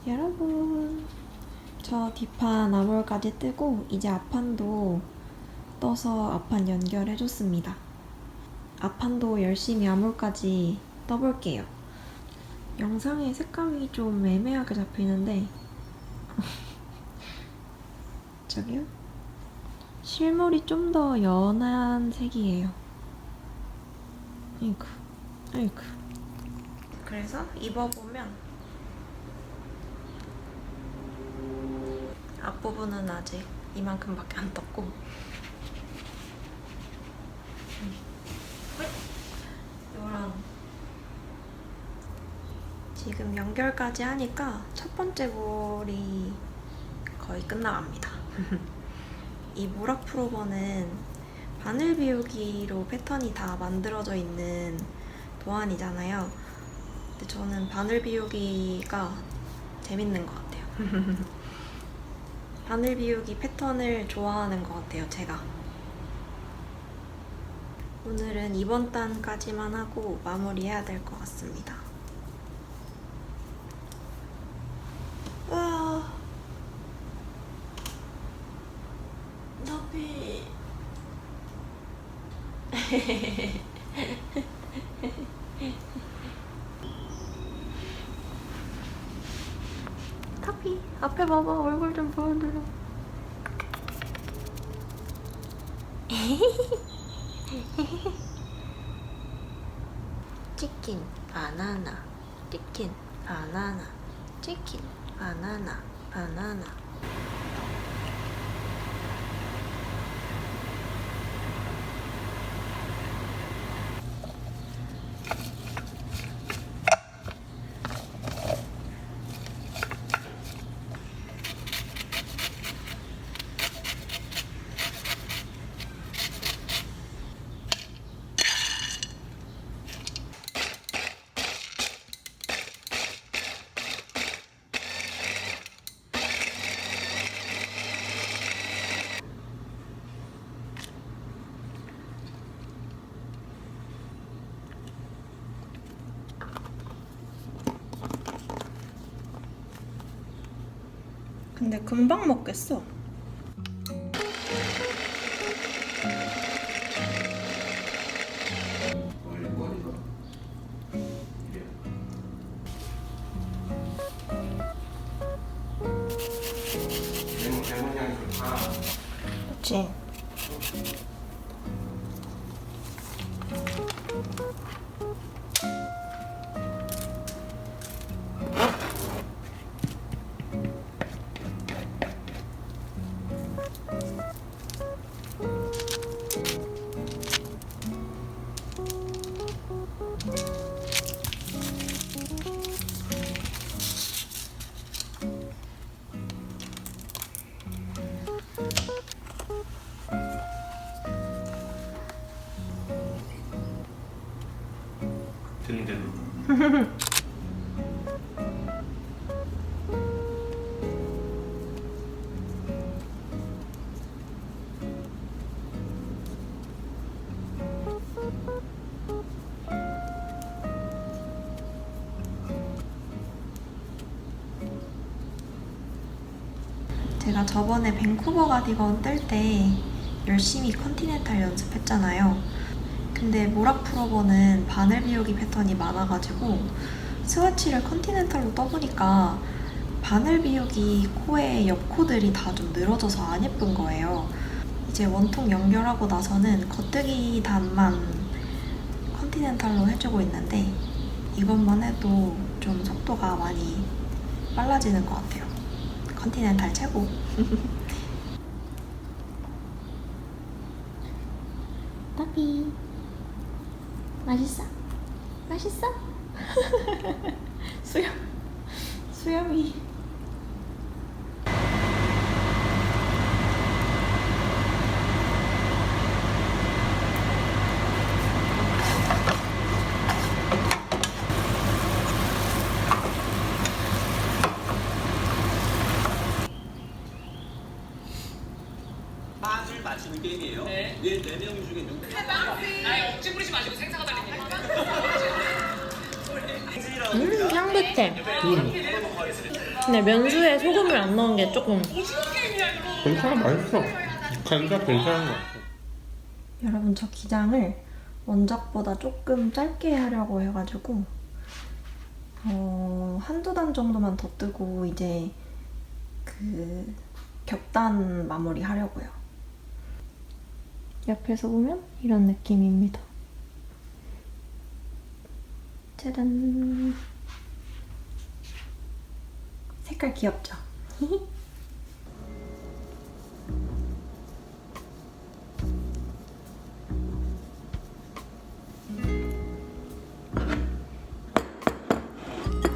여러분, 저 뒷판 아몰까지 뜨고 이제 앞판도 떠서 앞판 연결해줬습니다. 앞판도 열심히 아몰까지 떠볼게요. 영상에 색감이 좀 애매하게 잡히는데 저기요? 실물이 좀 더 연한 색이에요. 아이고, 아이고. 그래서 입어보면 앞부분은 아직 이만큼밖에 안 떴고 이런 지금 연결까지 하니까 첫 번째 볼이 거의 끝나갑니다. 이 모락 프로버는 바늘 비우기로 패턴이 다 만들어져 있는 도안이잖아요. 근데 저는 바늘 비우기가 재밌는 것 같아요. 바늘 비우기 패턴을 좋아하는 것 같아요, 제가. 오늘은 이번 단까지만 하고 마무리해야 될 것 같습니다. 와, 너비. 타피, 앞에 봐봐. 얼굴 좀 보여드려. 치킨, 바나나, 치킨, 바나나, 치킨, 바나나, 바나나. 근데 금방 먹겠어. 레몬 향이 좋다. 그치? 드는 대로. 제가 저번에 밴쿠버 가디건 뜰 때 열심히 컨티넨탈 연습했잖아요. 근데 모락 프로버는 바늘 비우기 패턴이 많아가지고 스와치를 컨티넨탈로 떠보니까 바늘 비우기 코의 옆 코들이 다 좀 늘어져서 안 예쁜 거예요. 이제 원통 연결하고 나서는 겉뜨기 단만 컨티넨탈로 해주고 있는데 이것만 해도 좀 속도가 많이 빨라지는 것 같아요. 컨티넨탈 최고. 따비 맛있어? 맛있어? 수염이 맛을 맞추는 게임이에요. 네. 네 명 중에 누구? 아니 억지 부리지 마시고 생사가 달리니까. 향긋해. 근데 면수에 소금을 안 넣은 게 조금 오징어 게임이야 이거. 괜찮아, 맛있어. 간장 괜찮은 것 같아. 여러분 저 기장을 원작보다 조금 짧게 하려고 해가지고 한두 단 정도만 더 뜨고 이제 그 격단 마무리 하려고요. 옆에서 보면 이런 느낌입니다. 짜잔. 색깔 귀엽죠?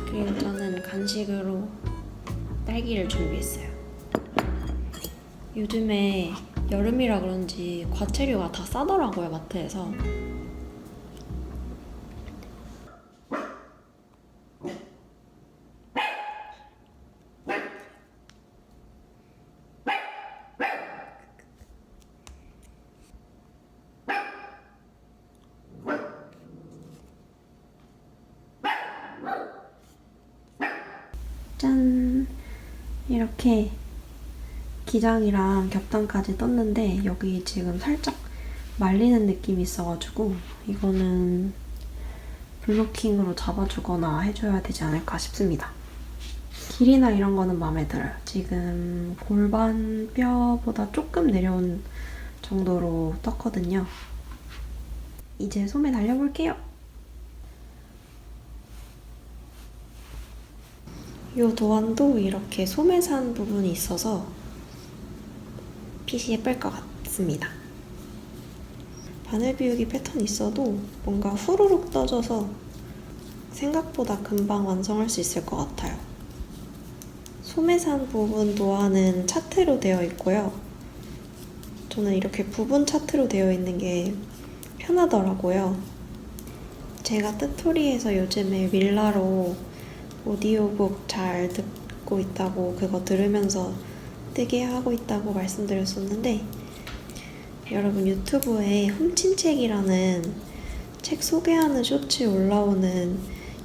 그리고 저는 간식으로 딸기를 준비했어요. 요즘에 여름이라 그런지 과채류가 다 싸더라고요, 마트에서. 짠! 이렇게 기장이랑 겹단까지 떴는데 여기 지금 살짝 말리는 느낌이 있어가지고 이거는 블로킹으로 잡아주거나 해줘야 되지 않을까 싶습니다. 길이나 이런 거는 마음에 들어요. 지금 골반 뼈보다 조금 내려온 정도로 떴거든요. 이제 소매 달려볼게요. 이 도안도 이렇게 소매산 부분이 있어서 핏이 예쁠 것 같습니다. 바늘 비우기 패턴이 있어도 뭔가 후루룩 떠져서 생각보다 금방 완성할 수 있을 것 같아요. 소매산 부분 도안은 차트로 되어 있고요. 저는 이렇게 부분 차트로 되어 있는 게 편하더라고요. 제가 뜨토리에서 요즘에 윌라로 오디오북 잘 듣고 있다고 그거 들으면서 뜨게 하고 있다고 말씀드렸었는데 여러분 유튜브에 훔친책이라는 책 소개하는 쇼츠 올라오는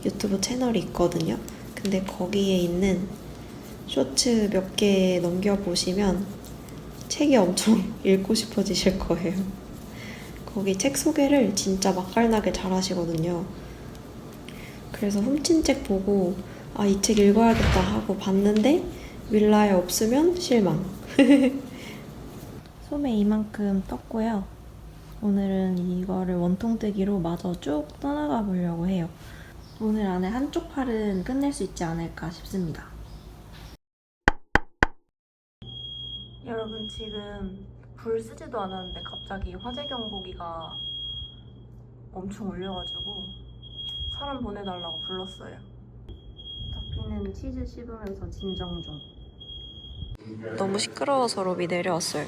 유튜브 채널이 있거든요. 근데 거기에 있는 쇼츠 몇 개 넘겨보시면 책이 엄청 읽고 싶어지실 거예요. 거기 책 소개를 진짜 맛깔나게 잘 하시거든요. 그래서 훔친 책 보고 아, 이 책 읽어야겠다 하고 봤는데 윌라에 없으면 실망. 소매 이만큼 떴고요. 오늘은 이거를 원통뜨기로 마저 쭉 떠나가 보려고 해요. 오늘 안에 한쪽 팔은 끝낼 수 있지 않을까 싶습니다. 여러분 지금 불 쓰지도 않았는데 갑자기 화재 경보기가 엄청 울려가지고 사람 보내달라고 불렀어요. 더피는 치즈 씹으면서 진정 중. 너무 시끄러워서 로비 내려왔어요.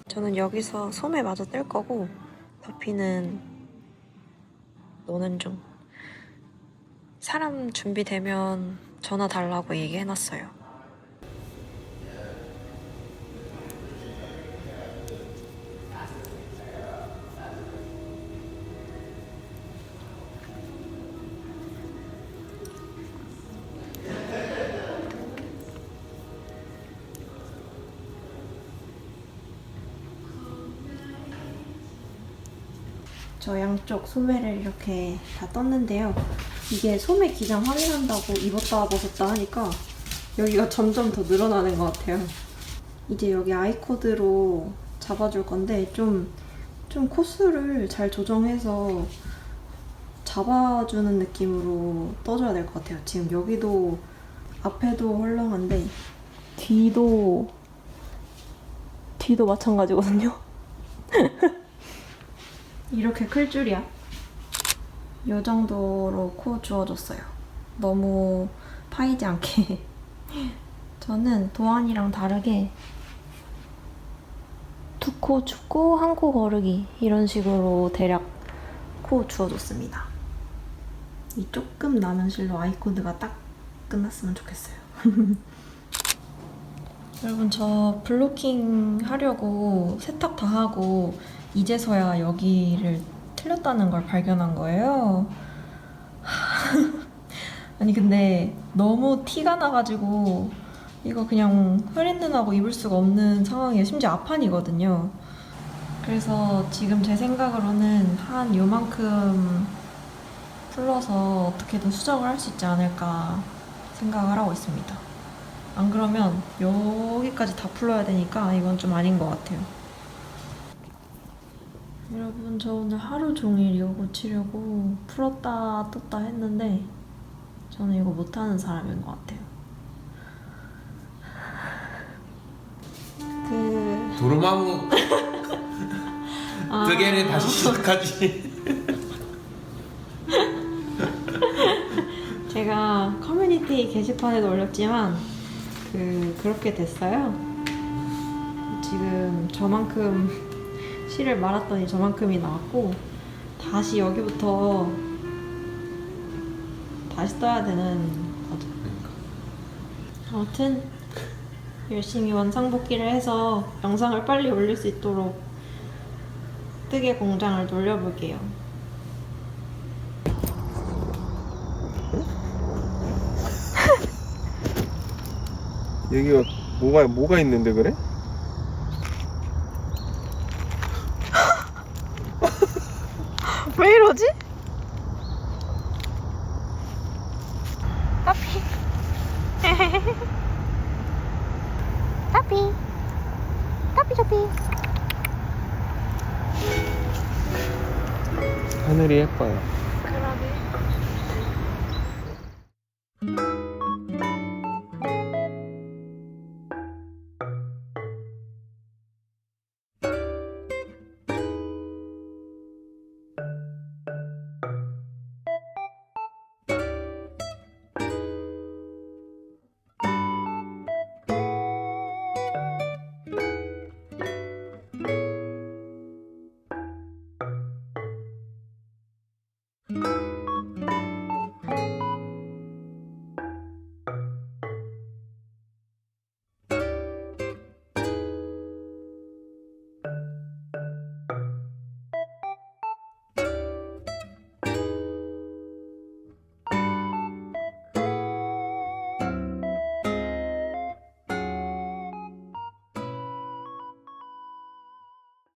저는 여기서 소매 마저 뜰 거고 더피는 노는 중. 사람 준비되면 전화 달라고 얘기해놨어요. 저 양쪽 소매를 이렇게 다 떴는데요. 이게 소매 기장 확인한다고 입었다 벗었다 하니까 여기가 점점 더 늘어나는 것 같아요. 이제 여기 아이코드로 잡아줄 건데 좀 코스를 잘 조정해서 잡아주는 느낌으로 떠줘야 될 것 같아요. 지금 여기도 앞에도 헐렁한데 뒤도 마찬가지거든요. 이렇게 클 줄이야. 이 정도로 코 주워줬어요. 너무 파이지 않게. 저는 도안이랑 다르게 두 코 춥고 한 코 거르기 이런 식으로 대략 코 주워줬습니다. 이 조금 남은 실로 아이코드가 딱 끝났으면 좋겠어요. 여러분 저 블로킹 하려고 세탁 다 하고 이제서야 여기를 틀렸다는 걸 발견한 거예요. 아니 근데 너무 티가 나가지고 이거 그냥 흐린 눈하고 입을 수가 없는 상황이에요. 심지어 앞판이거든요. 그래서 지금 제 생각으로는 한 요만큼 풀러서 어떻게든 수정을 할 수 있지 않을까 생각을 하고 있습니다. 안 그러면 여기까지 다 풀러야 되니까 이건 좀 아닌 것 같아요. 여러분, 저 오늘 하루 종일 이거 고치려고 풀었다 떴다 했는데 저는 이거 못하는 사람인 것 같아요. 도루마무 두 개를 다시 시작하지. 제가 커뮤니티 게시판에도 올렸지만 그렇게 됐어요. 지금 저만큼 실을 말았더니 저만큼이 나왔고 다시 여기부터 다시 떠야 되는 거죠. 아무튼 열심히 원상복귀를 해서 영상을 빨리 올릴 수 있도록 뜨개 공장을 돌려볼게요. 여기가 뭐가 있는데 그래? 왜 이러지? 따피 따피 따피 따피 하늘이 예뻐요.